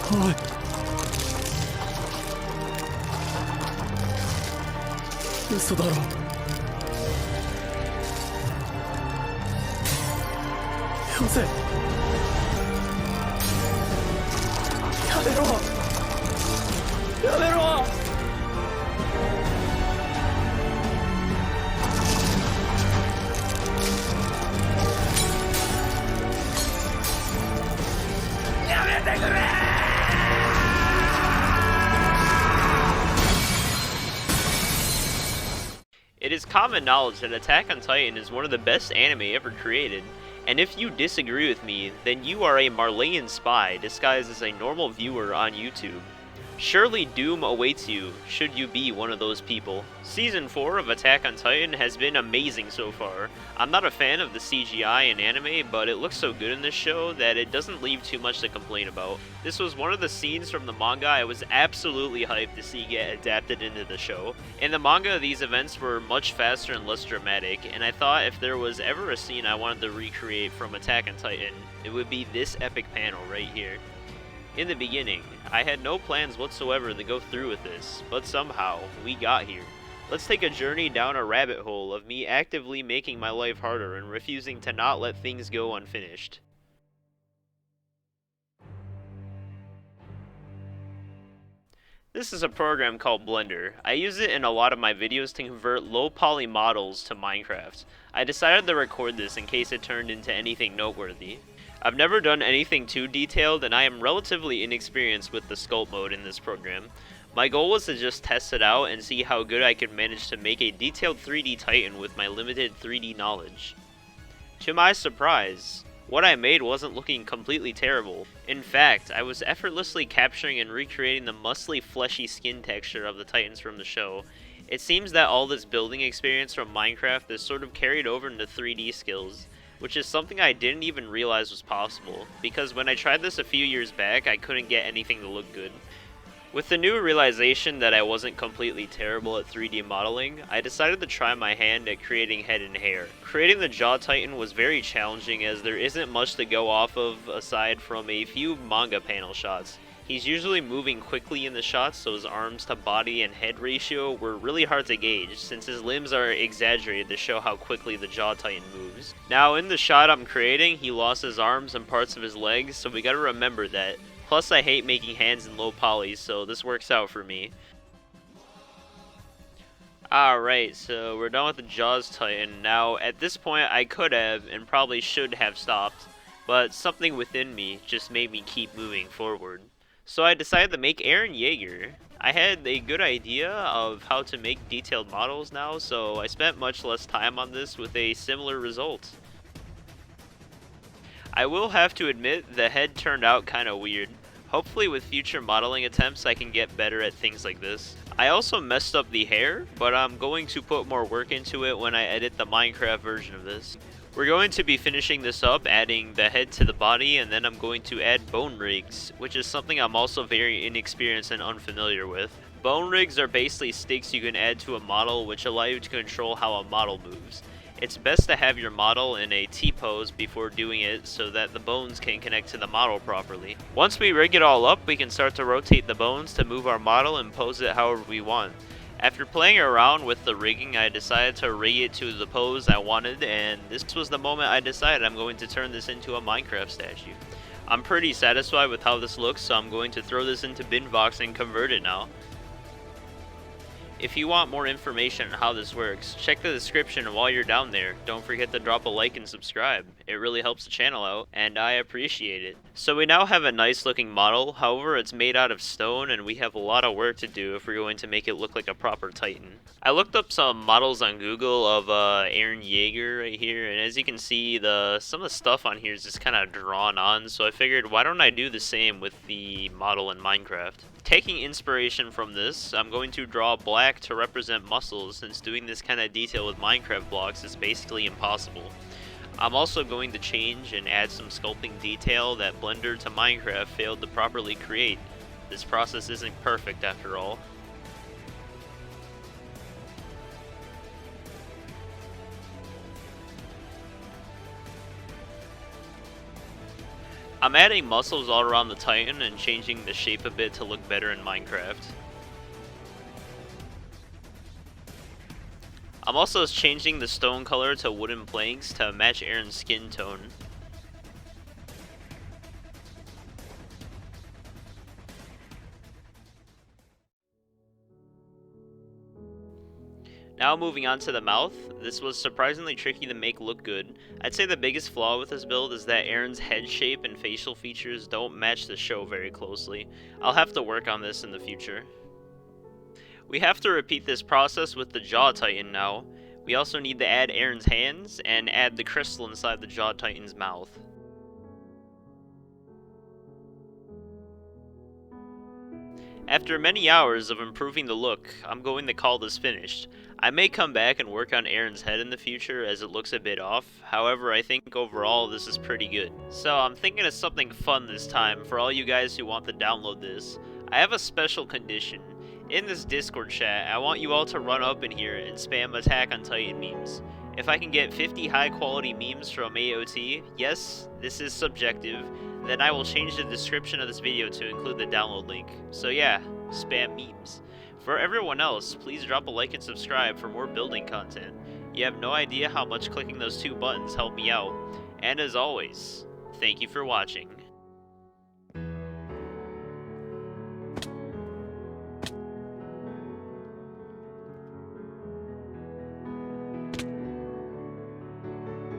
おい。嘘だろ。よせ。やめろ。やめろ。やめてくれ。It is common knowledge that Attack on Titan is one of the best anime ever created, and if you disagree with me, then you are a Marleyan spy disguised as a normal viewer on YouTube. Surely doom awaits you, should you be one of those people. Season 4 of Attack on Titan has been amazing so far. I'm not a fan of the CGI in anime, but it looks so good in this show that it doesn't leave too much to complain about. This was one of the scenes from the manga I was absolutely hyped to see get adapted into the show. In the manga, these events were much faster and less dramatic, and I thought if there was ever a scene I wanted to recreate from Attack on Titan, it would be this epic panel right here. In the beginning, I had no plans whatsoever to go through with this, but somehow, we got here. Let's take a journey down a rabbit hole of me actively making my life harder and refusing to not let things go unfinished. This is a program called Blender. I use it in a lot of my videos to convert low poly models to Minecraft. I decided to record this in case it turned into anything noteworthy. I've never done anything too detailed, and I am relatively inexperienced with the sculpt mode in this program. My goal was to just test it out and see how good I could manage to make a detailed 3D Titan with my limited 3D knowledge. To my surprise, what I made wasn't looking completely terrible. In fact, I was effortlessly capturing and recreating the muscly, fleshy skin texture of the Titans from the show. It seems that all this building experience from Minecraft is sort of carried over into 3D skills, which is something I didn't even realize was possible, because when I tried this a few years back, I couldn't get anything to look good. With the new realization that I wasn't completely terrible at 3D modeling, I decided to try my hand at creating head and hair. Creating the Jaw Titan was very challenging as there isn't much to go off of aside from a few manga panel shots. He's usually moving quickly in the shots, so his arms to body and head ratio were really hard to gauge, since his limbs are exaggerated to show how quickly the Jaw Titan moves. Now in the shot I'm creating, he lost his arms and parts of his legs, so we gotta remember that. Plus I hate making hands in low poly, so this works out for me. Alright, so we're done with the Jaws Titan. Now at this point I could have, and probably should have stopped, but something within me just made me keep moving forward. So I decided to make Eren Yeager. I had a good idea of how to make detailed models now, so I spent much less time on this with a similar result. I will have to admit the head turned out kinda weird. Hopefully with future modeling attempts I can get better at things like this. I also messed up the hair, but I'm going to put more work into it when I edit the Minecraft version of this. We're going to be finishing this up, adding the head to the body, and then I'm going to add bone rigs, which is something I'm also very inexperienced and unfamiliar with. Bone rigs are basically sticks you can add to a model which allow you to control how a model moves. It's best to have your model in a T-pose before doing it so that the bones can connect to the model properly. Once we rig it all up, we can start to rotate the bones to move our model and pose it however we want. After playing around with the rigging, I decided to rig it to the pose I wanted, and this was the moment I decided I'm going to turn this into a Minecraft statue. I'm pretty satisfied with how this looks, so I'm going to throw this into Binvox and convert it now. If you want more information on how this works, check the description while you're down there. Don't forget to drop a like and subscribe. It really helps the channel out, and I appreciate it. So we now have a nice looking model, however it's made out of stone and we have a lot of work to do if we're going to make it look like a proper Titan. I looked up some models on Google of Eren Yeager right here, and as you can see, some of the stuff on here is just kind of drawn on, so I figured why don't I do the same with the model in Minecraft. Taking inspiration from this, I'm going to draw black to represent muscles, since doing this kind of detail with Minecraft blocks is basically impossible. I'm also going to change and add some sculpting detail that Blender to Minecraft failed to properly create. This process isn't perfect after all. I'm adding muscles all around the Titan and changing the shape a bit to look better in Minecraft. I'm also changing the stone color to wooden planks to match Eren's skin tone. Now moving on to the mouth, this was surprisingly tricky to make look good. I'd say the biggest flaw with this build is that Eren's head shape and facial features don't match the show very closely. I'll have to work on this in the future. We have to repeat this process with the Jaw Titan now. We also need to add Eren's hands and add the crystal inside the Jaw Titan's mouth. After many hours of improving the look, I'm going to call this finished. I may come back and work on Eren's head in the future as it looks a bit off, however I think overall this is pretty good. So I'm thinking of something fun this time for all you guys who want to download this. I have a special condition. In this Discord chat, I want you all to run up in here and spam Attack on Titan memes. If I can get 50 high quality memes from AOT, yes, this is subjective, then I will change the description of this video to include the download link. So yeah, spam memes. For everyone else, please drop a like and subscribe for more building content. You have no idea how much clicking those 2 buttons helped me out. And as always, thank you for watching.